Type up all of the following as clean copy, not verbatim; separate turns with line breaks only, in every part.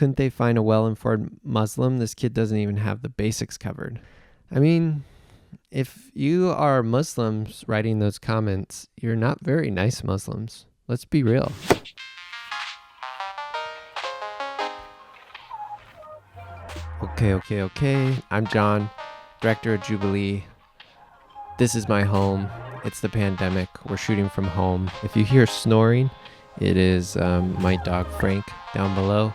couldn't they find a well-informed Muslim? This kid doesn't even have the basics covered. I mean, if you are Muslims writing those comments, you're not very nice Muslims. Let's be real. Okay. I'm John, director of Jubilee. This is my home. It's the pandemic. We're shooting from home. If you hear snoring, it is my dog Frank down below.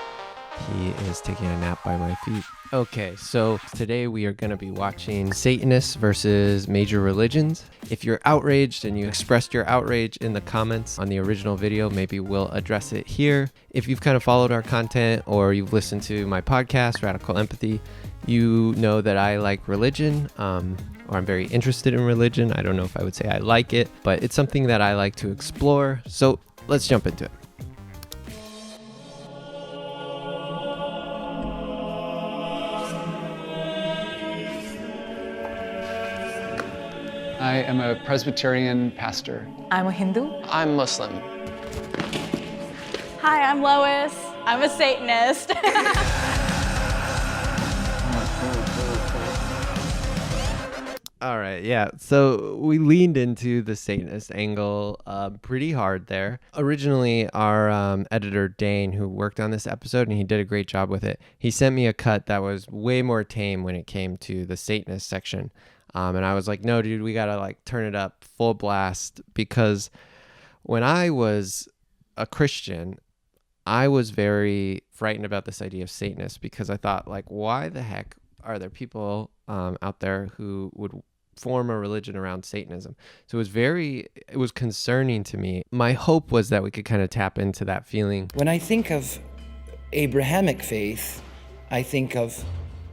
He is taking a nap by my feet. Okay, so today we are going to be watching Satanists versus major religions. If you're outraged and you expressed your outrage in the comments on the original video, maybe we'll address it here. If you've kind of followed our content or you've listened to my podcast, Radical Empathy, you know that I like religion, or I'm very interested in religion. I don't know if I would say I like it, but it's something that I like to explore. So let's jump into it.
I am a Presbyterian pastor.
I'm a Hindu.
I'm Muslim.
Hi, I'm Lois. I'm a Satanist.
All right, yeah. So we leaned into the Satanist angle pretty hard there. Originally, our editor, Dane, who worked on this episode, and he did a great job with it, he sent me a cut that was way more tame when it came to the Satanist section. And I was like, no, dude, we got to like turn it up full blast, because when I was a Christian, I was very frightened about this idea of Satanists, because I thought, like, why the heck are there people out there who would form a religion around Satanism? So it was concerning to me. My hope was that we could kind of tap into that feeling.
When I think of Abrahamic faith, I think of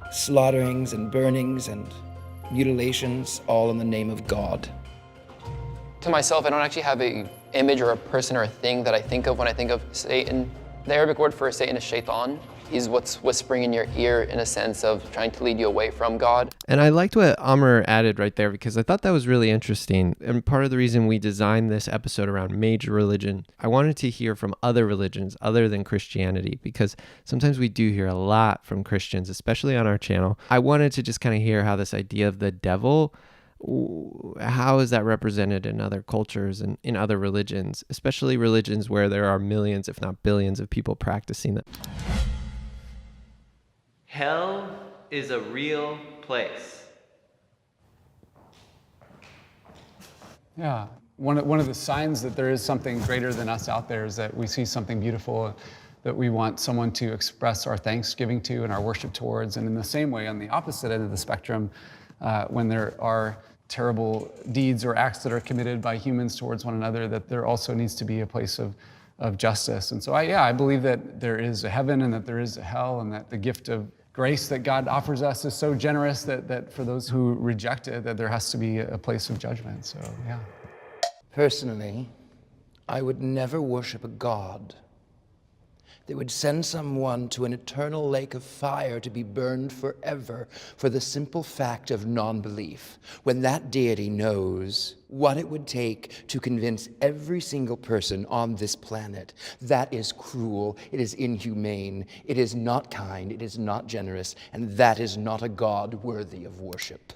slaughterings and burnings and mutilations, all in the name of God.
To myself, I don't actually have an image or a person or a thing that I think of when I think of Satan. The Arabic word for Satan is shaitan. He's what's whispering in your ear in a sense of trying to lead you away from God.
And I liked what Amr added right there, because I thought that was really interesting. And part of the reason we designed this episode around major religion, I wanted to hear from other religions other than Christianity, because sometimes we do hear a lot from Christians, especially on our channel. I wanted to just kind of hear how this idea of the devil, how is that represented in other cultures and in other religions, especially religions where there are millions, if not billions, of people practicing them. Hell is a real place.
Yeah. One of the signs that there is something greater than us out there is that we see something beautiful that we want someone to express our thanksgiving to and our worship towards. And in the same way, on the opposite end of the spectrum, when there are terrible deeds or acts that are committed by humans towards one another, that there also needs to be a place of justice. And so I believe that there is a heaven and that there is a hell, and that the gift of grace that God offers us is so generous that for those who reject it, that there has to be a place of judgment. So, yeah.
Personally, I would never worship a God that would send someone to an eternal lake of fire to be burned forever for the simple fact of non-belief, when that deity knows what it would take to convince every single person on this planet. That is cruel, it is inhumane, it is not kind, it is not generous, and that is not a God worthy of worship.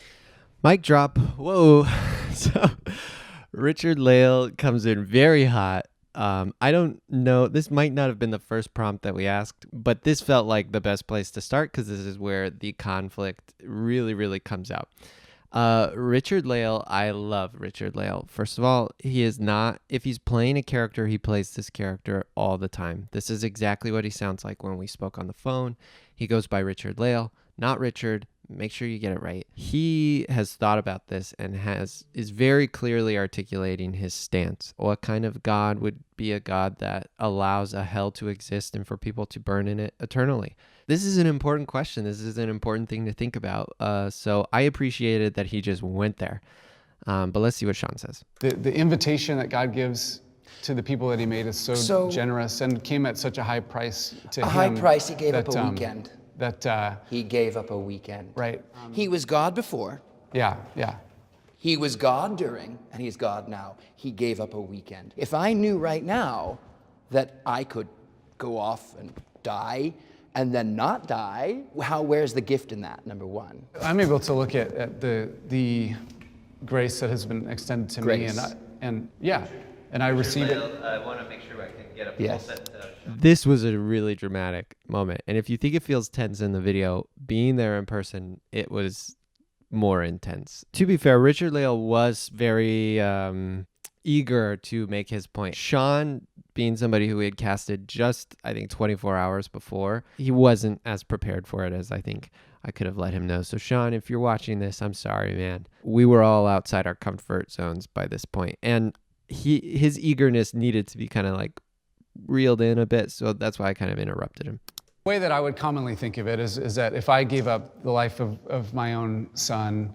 Mic drop. Whoa. So Richard Lale comes in very hot. I don't know, this might not have been the first prompt that we asked, but this felt like the best place to start, because this is where the conflict really, really comes out. Richard Lale, I love Richard Lale. First of all, he is not, if he's playing a character, he plays this character all the time. This is exactly what he sounds like when we spoke on the phone. He goes by Richard Lale, not Richard. Make sure you get it right. He has thought about this and is very clearly articulating his stance. What kind of God would be a God that allows a hell to exist and for people to burn in it eternally? This is an important question. This is an important thing to think about. So I appreciated that he just went there. But let's see what Sean says.
The invitation that God gives to the people that he made is so generous and came at such a high price to him.
A high price, he gave up a weekend.
He
gave up a weekend.
Right.
He was God before.
Yeah.
He was God during, and he's God now. He gave up a weekend. If I knew right now that I could go off and die and then not die, where's the gift in that, number one?
I'm able to look at the grace that has been extended to me, and I receive it.
I want to make sure I can get a
Yes.
full set. This was a really dramatic moment, and if you think it feels tense in the video, being there in person, it was more intense. To be fair, Richard Lale was very eager to make his point. Sean, being somebody who he had casted just, I think, 24 hours before, he wasn't as prepared for it as I think I could have let him know. So Sean, if you're watching this, I'm sorry, man. We were all outside our comfort zones by this point, and his eagerness needed to be kind of like reeled in a bit, so that's why I kind of interrupted him.
The way that I would commonly think of it is that if I gave up the life of my own son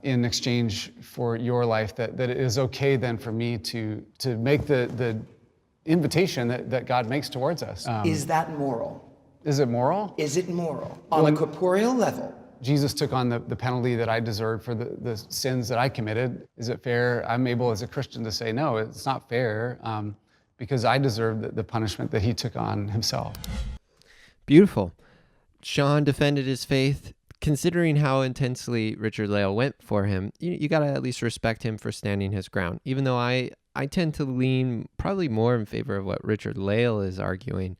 in exchange for your life, that it is okay then for me to make the invitation that God makes towards us.
Is that moral?
Is it moral?
Is it moral? On a corporeal level?
Jesus took on the penalty that I deserved for the sins that I committed. Is it fair? I'm able as a Christian to say, no, it's not fair, because I deserve the punishment that he took on himself.
Beautiful. Sean defended his faith. Considering how intensely Richard Lale went for him, you got to at least respect him for standing his ground, even though I tend to lean probably more in favor of what Richard Lale is arguing.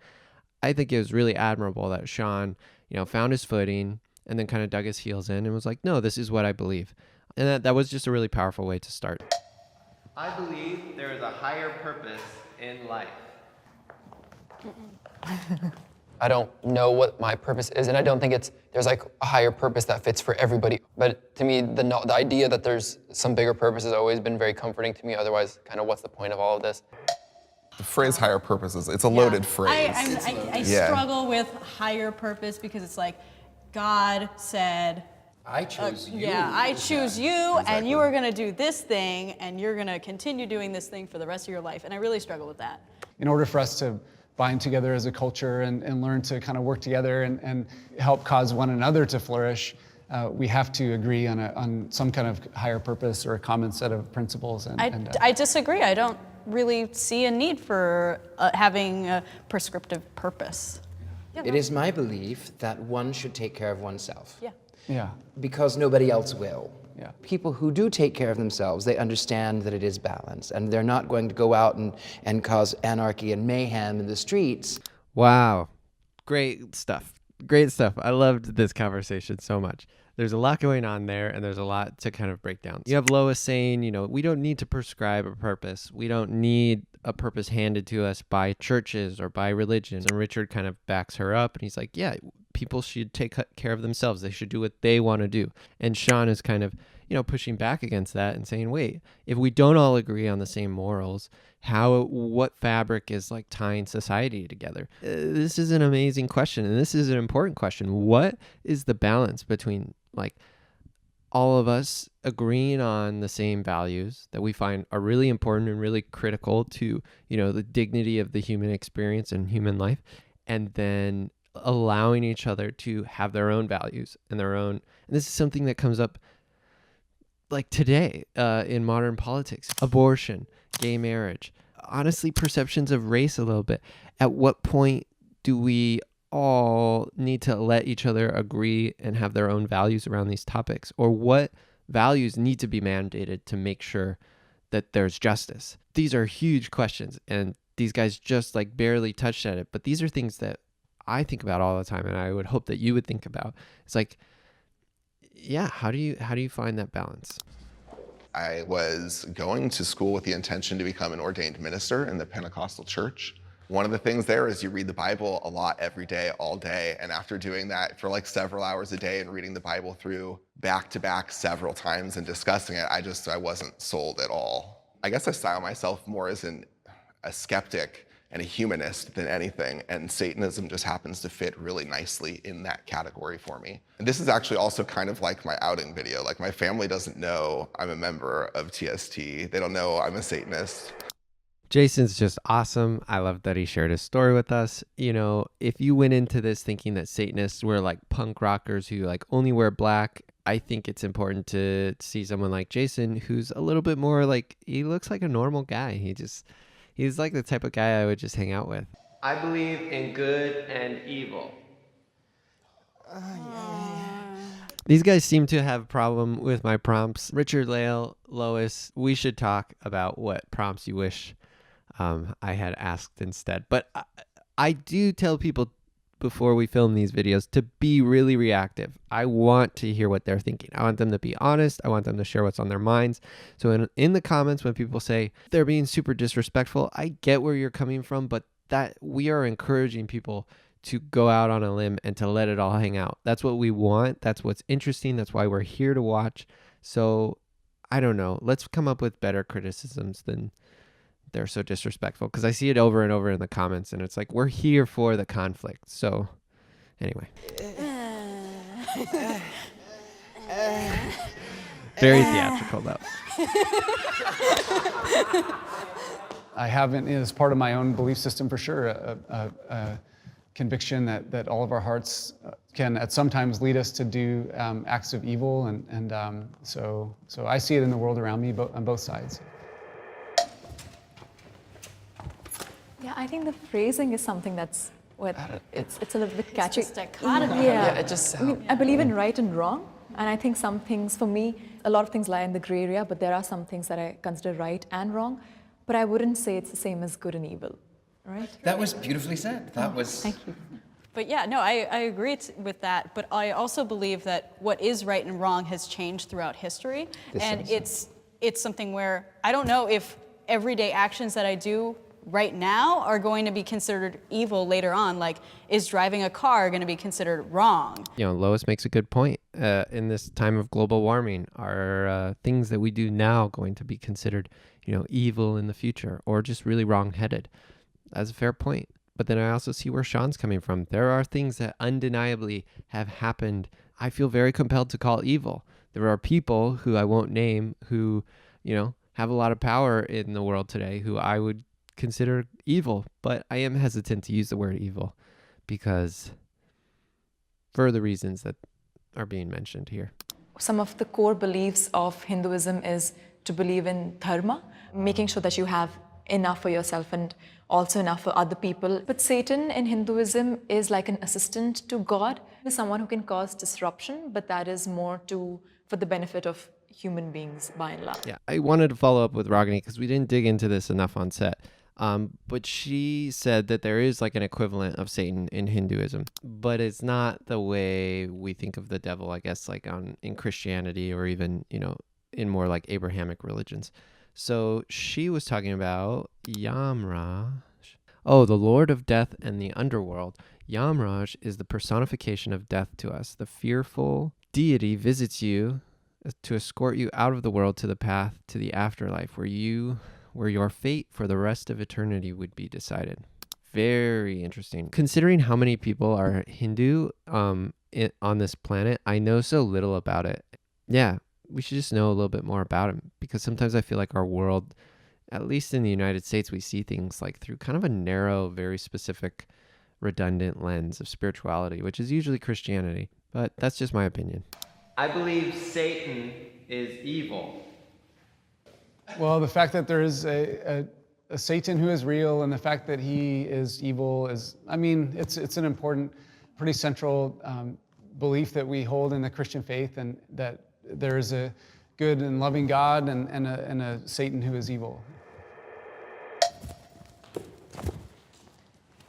I think it was really admirable that Sean, found his footing and then kind of dug his heels in and was like, no, this is what I believe. And that was just a really powerful way to start. I believe there is a higher purpose in life.
I don't know what my purpose is, and I don't think there's like a higher purpose that fits for everybody. But to me, the idea that there's some bigger purpose has always been very comforting to me. Otherwise, kind of what's the point of all of this?
The phrase higher purposes, it's a loaded phrase.
I struggle with higher purpose because it's like God said,
I chose you.
yeah, I choose you, and you are going to do this thing, and you're going to continue doing this thing for the rest of your life. And I really struggle with that.
In order for us to bind together as a culture and learn to kind of work together and help cause one another to flourish, we have to agree on some kind of higher purpose or a common set of principles.
I disagree. I don't really see a need for having a prescriptive purpose.
It is my belief that one should take care of oneself.
Yeah.
Because nobody else will.
Yeah.
People who do take care of themselves, they understand that it is balance, and they're not going to go out and cause anarchy and mayhem in the streets.
Wow. Great stuff. Great stuff. I loved this conversation so much. There's a lot going on there, and there's a lot to kind of break down. You have Lois saying, we don't need to prescribe a purpose. We don't need a purpose handed to us by churches or by religions. And Richard kind of backs her up, and he's like, yeah, people should take care of themselves. They should do what they want to do. And Sean is kind of, pushing back against that and saying, wait, if we don't all agree on the same morals, what fabric is like tying society together? This is an amazing question, and this is an important question. What is the balance between like all of us agreeing on the same values that we find are really important and really critical to, the dignity of the human experience and human life, and then allowing each other to have their own values and their own, and this is something that comes up like today in modern politics, abortion, gay marriage, honestly, perceptions of race a little bit. At what point do we all need to let each other agree and have their own values around these topics? Or what values need to be mandated to make sure that there's justice? These are huge questions, and these guys just like barely touched at it. But these are things that I think about all the time, and I would hope that you would think about. It's like, yeah, how do you find that balance?
I was going to school with the intention to become an ordained minister in the Pentecostal church. One of the things there is you read the Bible a lot every day, all day. And after doing that for like several hours a day and reading the Bible through back to back several times and discussing it, I wasn't sold at all. I guess I style myself more as a skeptic and a humanist than anything, and Satanism just happens to fit really nicely in that category for me. And this is actually also kind of like my outing video. Like, my family doesn't know I'm a member of TST. They don't know I'm a Satanist.
Jason's just awesome. I love that he shared his story with us. If you went into this thinking that Satanists were like punk rockers who like only wear black, I think it's important to see someone like Jason who's a little bit more like, he looks like a normal guy. He's like the type of guy I would just hang out with. I believe in good and evil. These guys seem to have a problem with my prompts. Richard, Lael, Lois, we should talk about what prompts you wish I had asked instead. But I do tell people before we film these videos to be really reactive. I want to hear what they're thinking. I want them to be honest. I want them to share what's on their minds. So in the comments, when people say they're being super disrespectful, I get where you're coming from, but that we are encouraging people to go out on a limb and to let it all hang out. That's what we want. That's what's interesting. That's why we're here to watch. So I don't know. Let's come up with better criticisms than they're so disrespectful, because I see it over and over in the comments, and it's like, we're here for the conflict. So anyway. Very theatrical, though.
I haven't, as part of my own belief system for sure, a conviction that all of our hearts can at sometimes lead us to do acts of evil, and so I see it in the world around me on both sides.
Yeah, I think the phrasing is something that's it's a little bit catchy.
It's the staccato.
Yeah,
it just
I mean, I believe in right and wrong, and I think some things, for me, a lot of things lie in the gray area, but there are some things that I consider right and wrong, but I wouldn't say it's the same as good and evil, right?
That was beautifully said. That was.
Thank you.
But yeah, no, I agree with that. But I also believe that what is right and wrong has changed throughout history. And it's something where I don't know if everyday actions that I do right now are going to be considered evil later on. Like, is driving a car going to be considered wrong?
You know, Lois makes a good point. In this time of global warming, are things that we do now going to be considered, evil in the future, or just really wrong-headed? That's a fair point. But then I also see where Sean's coming from. There are things that undeniably have happened I feel very compelled to call evil. There are people who I won't name who, have a lot of power in the world today who I would consider evil, but I am hesitant to use the word evil because for the reasons that are being mentioned here.
Some of the core beliefs of Hinduism is to believe in dharma, making sure that you have enough for yourself and also enough for other people. But Satan in Hinduism is like an assistant to God. He's someone who can cause disruption, but that is more for the benefit of human beings by and large.
Yeah, I wanted to follow up with Ragini because we didn't dig into this enough on set. But she said that there is like an equivalent of Satan in Hinduism, but it's not the way we think of the devil, I guess, like in Christianity or even, in more like Abrahamic religions. So she was talking about Yamraj. Oh, the Lord of Death and the Underworld. Yamraj is the personification of death to us. The fearful deity visits you to escort you out of the world to the path to the afterlife, where your fate for the rest of eternity would be decided. Very interesting. Considering how many people are Hindu on this planet, I know so little about it. Yeah, we should just know a little bit more about him, because sometimes I feel like our world, at least in the United States, we see things like through kind of a narrow, very specific, redundant lens of spirituality, which is usually Christianity. But that's just my opinion.
I believe Satan is evil.
Well, the fact that there is a Satan who is real, and the fact that he is evil is, it's an important, pretty central belief that we hold in the Christian faith, and that there is a good and loving God and a Satan who is evil.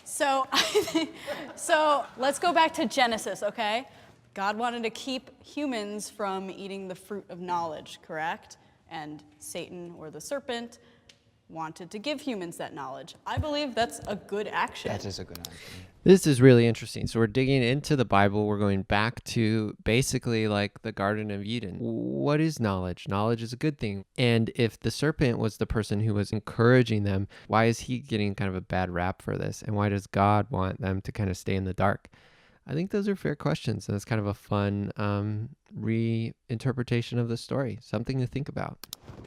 So let's go back to Genesis, okay? God wanted to keep humans from eating the fruit of knowledge, correct? And Satan, or the serpent, wanted to give humans that knowledge. I believe that's a good action.
That is a good action.
This is really interesting. So we're digging into the Bible. We're going back to basically like the Garden of Eden. What is knowledge? Knowledge is a good thing. And if the serpent was the person who was encouraging them, why is he getting kind of a bad rap for this? And why does God want them to kind of stay in the dark? I think those are fair questions. And it's kind of a fun reinterpretation of the story. Something to think about.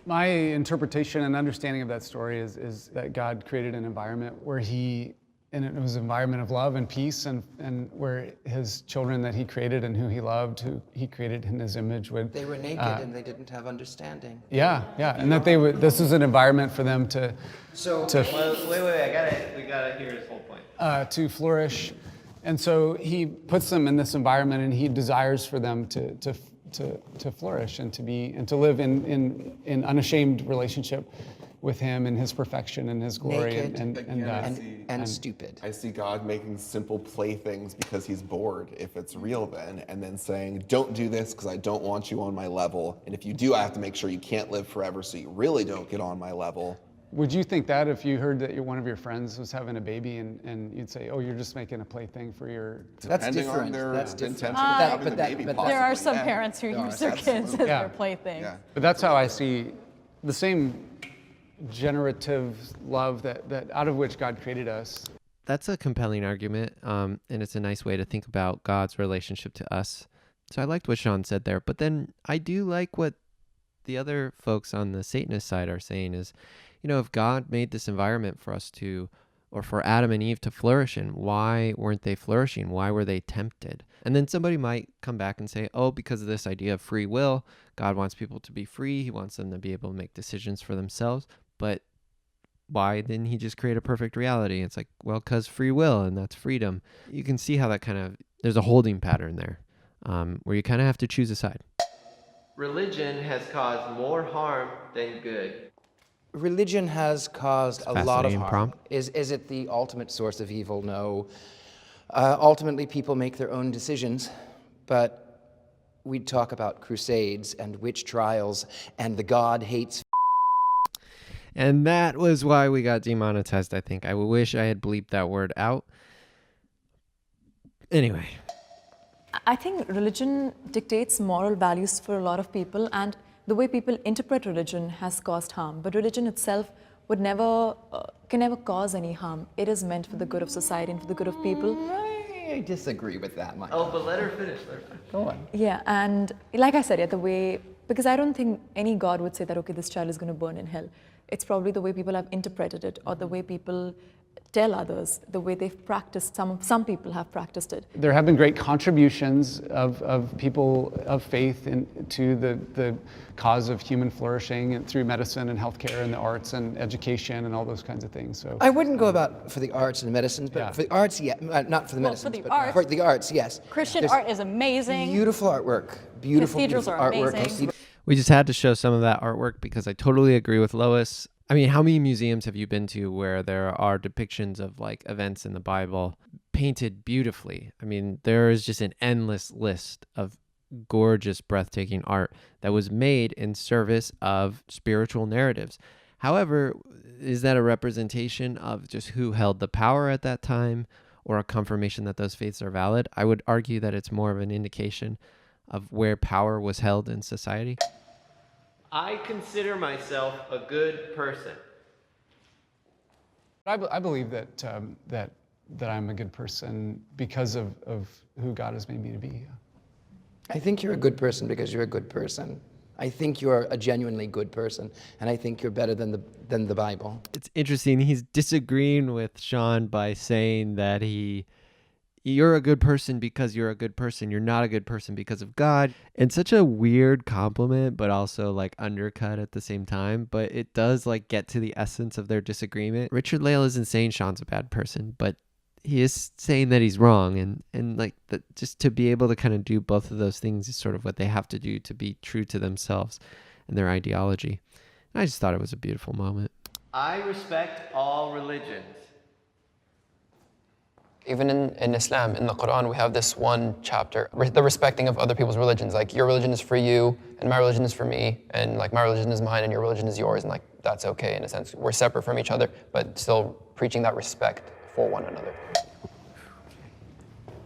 My interpretation and understanding of that story is that God created an environment where and it was an environment of love and peace, and where his children that he created and who he loved, who he created in his image would...
They were naked and they didn't have understanding.
Yeah, and that this was an environment for them
Wait, we gotta hear his whole point.
to flourish And so he puts them in this environment, and he desires for them to flourish and to live in unashamed relationship with him and his perfection and his glory.
Naked
and
stupid.
I see God making simple playthings because he's bored, if it's real then, and then saying, don't do this because I don't want you on my level. And if you do, I have to make sure you can't live forever so you really don't get on my level.
Would you think that if you heard that one of your friends was having a baby and you'd say, oh, you're just making a plaything for your...
That's
Depending
different.
on their
That's different.
intention of having the
But that-
baby,
but
possibly.
There are some
Yeah.
parents who
There
use
are,
their kids as
absolutely.
their playthings.
Yeah.
But that's how I see the same generative love that out of which God created us.
That's a compelling argument, and it's a nice way to think about God's relationship to us. So I liked what Sean said there, but then I do like what the other folks on the Satanist side are saying is, if God made this environment for us to, or for Adam and Eve to flourish in, why weren't they flourishing? Why were they tempted? And then somebody might come back and say, oh, because of this idea of free will, God wants people to be free. He wants them to be able to make decisions for themselves. But why didn't he just create a perfect reality? It's like, well, because free will, and that's freedom. You can see how that there's a holding pattern there, where you kind of have to choose a side.
Religion has caused more harm than good.
Religion has caused a lot of
Fascinating
harm.
prompt.
Is it the ultimate source of evil? No. Ultimately, people make their own decisions, but we talk about crusades and witch trials and the God hates.
And that was why we got demonetized, I think. I wish I had bleeped that word out. Anyway.
I think religion dictates moral values for a lot of people, and the way people interpret religion has caused harm. But religion itself would can never cause any harm. It is meant for the good of society and for the good of people.
I disagree with that, Mike.
Oh, but let her finish.
Go on.
Yeah, and like I said, because I don't think any God would say that, okay, this child is going to burn in hell. It's probably the way people have interpreted it, or the way people tell others, the way they've practiced, some people have practiced it.
There have been great contributions of people of faith to the cause of human flourishing and through medicine and healthcare and the arts and education and all those kinds of things. So
I wouldn't go about for the arts and medicines, but
Yeah.
for the arts, yeah, not for the
Well,
medicines,
for the
but
arts.
for the arts, yes.
Christian
There's
art is amazing.
Beautiful artwork, beautiful,
Cathedrals
beautiful
are
artwork.
amazing.
We just had to show some of that artwork because I totally agree with Lois. I mean, how many museums have you been to where there are depictions of like events in the Bible painted beautifully? I mean, there is just an endless list of gorgeous, breathtaking art that was made in service of spiritual narratives. However, is that a representation of just who held the power at that time, or a confirmation that those faiths are valid? I would argue that it's more of an indication of where power was held in society.
I consider myself a good person.
I believe that I'm a good person because of who God has made me to be.
I think you're a good person because you're a good person. I think you're a genuinely good person, and I think you're better than the Bible.
It's interesting. He's disagreeing with Sean by saying that you're a good person because you're a good person. You're not a good person because of God. And such a weird compliment, but also like undercut at the same time. But it does like get to the essence of their disagreement. Richard Lale isn't saying Sean's a bad person, but he is saying that he's wrong. And like just to be able to kind of do both of those things is sort of what they have to do to be true to themselves and their ideology. And I just thought it was a beautiful moment.
I respect all religions.
Even in Islam, in the Quran, we have this one chapter, the respecting of other people's religions. Like, your religion is for you, and my religion is for me, and like my religion is mine, and your religion is yours, and like that's okay in a sense. We're separate from each other, but still preaching that respect for one another.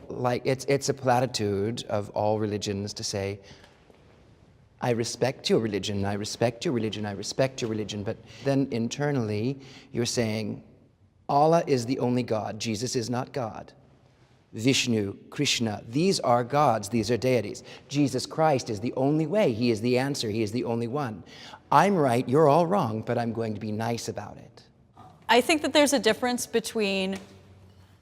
Like it's a platitude of all religions to say, I respect your religion, I respect your religion, I respect your religion, but then internally you're saying, Allah is the only God. Jesus is not God. Vishnu, Krishna, these are gods. These are deities. Jesus Christ is the only way. He is the answer. He is the only one. I'm right. You're all wrong, but I'm going to be nice about it.
I think that there's a difference between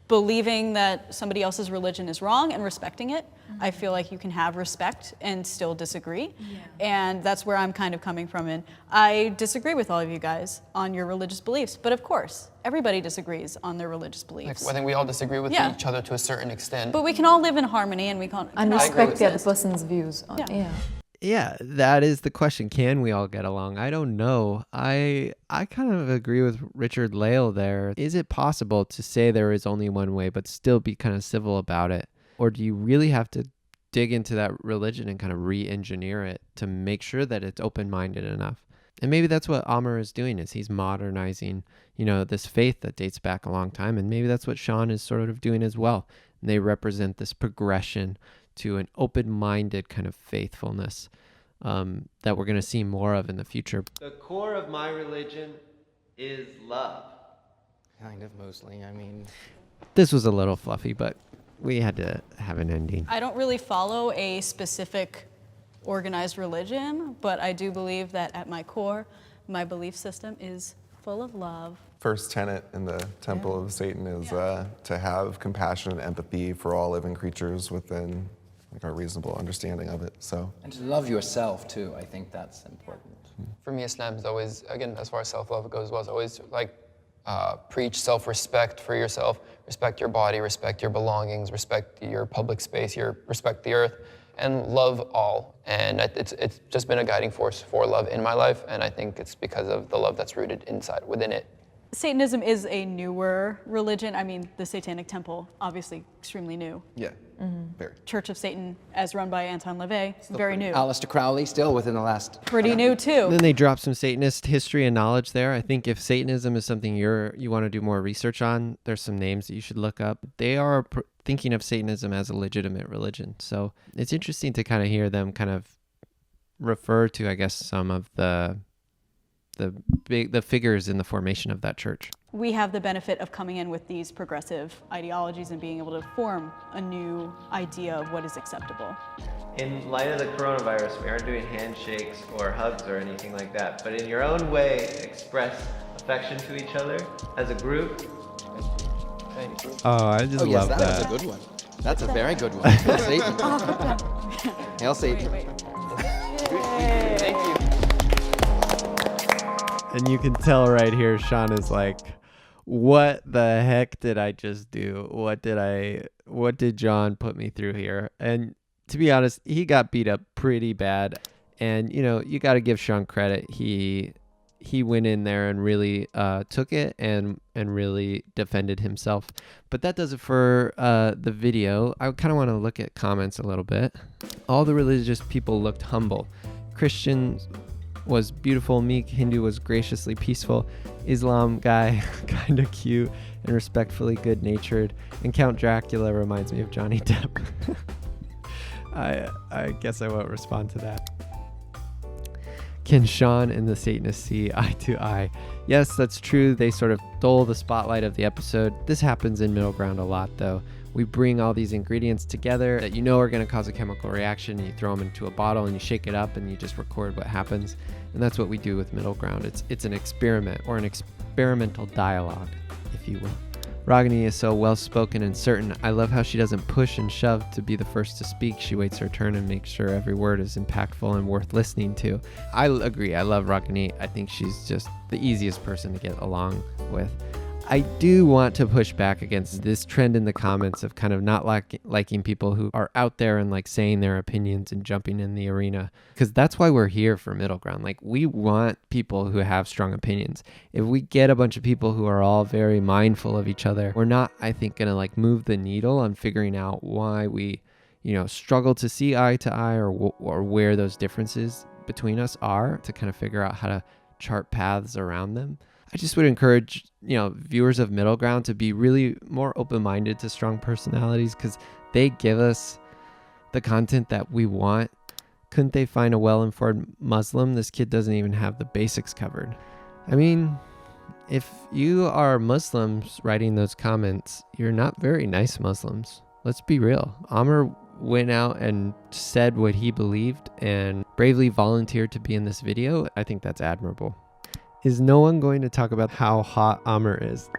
believing that somebody else's religion is wrong and respecting it. I feel like you can have respect and still disagree. And that's where I'm kind of coming from. And I disagree with all of you guys on your religious beliefs. But of course, everybody disagrees on their religious beliefs.
I think we all disagree with
Yeah.
each other to a certain extent.
But we can all live in harmony and we can
And
all
respect the other
coexist.
person's views. Yeah.
Yeah, that is the question. Can we all get along? I don't know. I kind of agree with Richard Lale there. Is it possible to say there is only one way but still be kind of civil about it? Or do you really have to dig into that religion and kind of re-engineer it to make sure that it's open-minded enough? And maybe that's what Amr is doing, is he's modernizing, this faith that dates back a long time. And maybe that's what Sean is sort of doing as well. And they represent this progression to an open-minded kind of faithfulness that we're going to see more of in the future.
The core of my religion is love.
Kind of, mostly. I mean,
This was a little fluffy, but we had to have an ending.
I don't really follow a specific organized religion, but I do believe that at my core, my belief system is full of love.
First tenet in the Temple of Satan is to have compassion and empathy for all living creatures within our reasonable understanding of it. So,
and to love yourself too. I think that's important.
For me, Islam is always, again, as far as self-love goes, was always like preach self-respect for yourself, respect your body, respect your belongings, respect your public space, respect the earth, and love all. And it's just been a guiding force for love in my life, and I think it's because of the love that's rooted within it.
Satanism is a newer religion. I mean, the Satanic Temple, obviously extremely new.
yeah, very.
Church of Satan, as run by Anton LaVey, very new.
Aleister Crowley, still within the last.
Pretty new too.
Then they drop some Satanist history and knowledge there. I think if Satanism is something you want to do more research on, there's some names that you should look up. They are thinking of Satanism as a legitimate religion. So it's interesting to kind of hear them kind of refer to, I guess, some of the figures in the formation of that church.
We have the benefit of coming in with these progressive ideologies and being able to form a new idea of what is acceptable.
In light of the coronavirus, we aren't doing handshakes or hugs or anything like that, but in your own way, express affection to each other as a group.
Oh, I just
Yes,
love
that's
that.
a good one. That's a very good one. Hail Satan. Hail Satan.
Thank you.
And you can tell right here, Sean is like, what the heck did I just do? What did John put me through here? And to be honest, he got beat up pretty bad. And, you got to give Sean credit. He went in there and really took it and really defended himself. But that does it for the video. I kind of want to look at comments a little bit. All the religious people looked humble. Christians was beautiful, meek. Hindu was graciously peaceful. Islam guy, kind of cute and respectfully good-natured. And Count Dracula reminds me of Johnny Depp. I guess I won't respond to that. Can Sean and the Satanists see eye to eye? Yes, that's true. They sort of stole the spotlight of the episode. This happens in Middle Ground a lot, though. We bring all these ingredients together that are going to cause a chemical reaction, and you throw them into a bottle and you shake it up and you just record what happens. And that's what we do with Middle Ground. It's an experiment, or an experimental dialogue, if you will. Ragini is so well-spoken and certain. I love how she doesn't push and shove to be the first to speak. She waits her turn and makes sure every word is impactful and worth listening to. I agree. I love Ragini. I think she's just the easiest person to get along with. I do want to push back against this trend in the comments of kind of not liking people who are out there and saying their opinions and jumping in the arena, because that's why we're here for Middle Ground. We want people who have strong opinions. If we get a bunch of people who are all very mindful of each other, we're not, I think, going to move the needle on figuring out why we, struggle to see eye to eye, or where those differences between us are, to kind of figure out how to chart paths around them. I just would encourage, viewers of Middle Ground to be really more open-minded to strong personalities, because they give us the content that we want. Couldn't they find a well-informed Muslim? This kid doesn't even have the basics covered. I mean, if you are Muslims writing those comments, you're not very nice Muslims. Let's be real. Amr went out and said what he believed and bravely volunteered to be in this video. I think that's admirable. Is no one going to talk about how hot Amr is?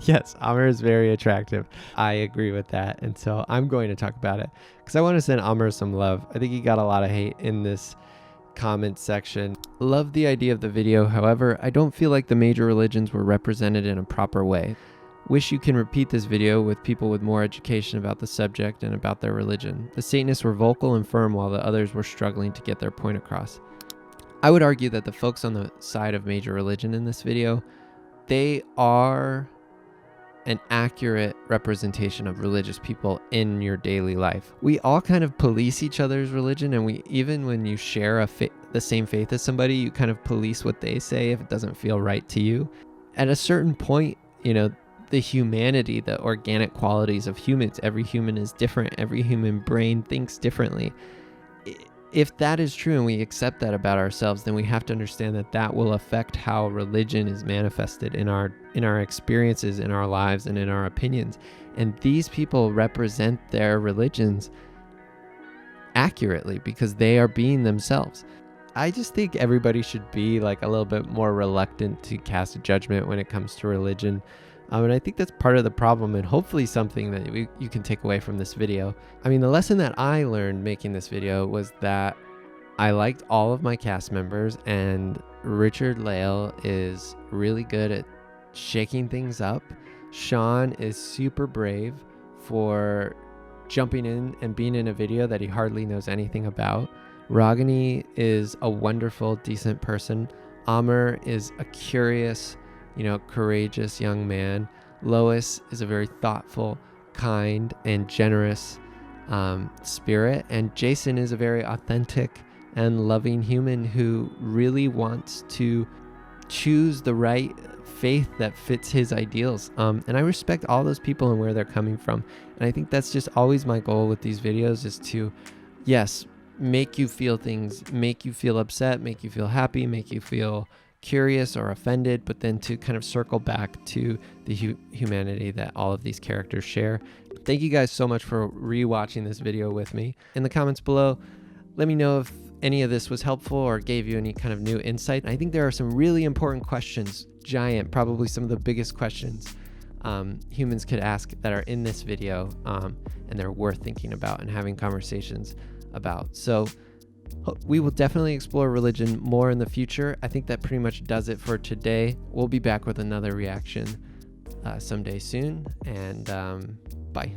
Yes, Amr is very attractive. I agree with that. And so I'm going to talk about it because I want to send Amr some love. I think he got a lot of hate in this comment section. Love the idea of the video. However, I don't feel like the major religions were represented in a proper way. Wish you can repeat this video with people with more education about the subject and about their religion. The Satanists were vocal and firm while the others were struggling to get their point across. I would argue that the folks on the side of major religion in this video, they are an accurate representation of religious people in your daily life. We all kind of police each other's religion, and we, even when you share the same faith as somebody, you kind of police what they say if it doesn't feel right to you. At a certain point, you know, the humanity, the organic qualities of humans, every human is different. Every human brain thinks differently. If that is true and we accept that about ourselves, then we have to understand that that will affect how religion is manifested in our experiences, in our lives, and in our opinions. And these people represent their religions accurately because they are being themselves. I just think everybody should be like a little bit more reluctant to cast a judgment when it comes to religion. And I think that's part of the problem, and hopefully something that you can take away from this video. I mean, the lesson that I learned making this video was that I liked all of my cast members, and Richard Lale is really good at shaking things up. Sean is super brave for jumping in and being in a video that he hardly knows anything about. Ragini is a wonderful, decent person. Amr is a curious, courageous young man. Lois is a very thoughtful, kind, and generous spirit. And Jason is a very authentic and loving human who really wants to choose the right faith that fits his ideals. And I respect all those people and where they're coming from. And I think that's just always my goal with these videos, is to, yes, make you feel things, make you feel upset, make you feel happy, make you feel curious or offended, but then to kind of circle back to the humanity that all of these characters share. Thank you guys so much for rewatching this video with me. In the comments below, let me know if any of this was helpful or gave you any kind of new insight. I think there are some really important questions, probably some of the biggest questions humans could ask that are in this video, and they're worth thinking about and having conversations about. So we will definitely explore religion more in the future. I think that pretty much does it for today. We'll be back with another reaction someday soon, and bye.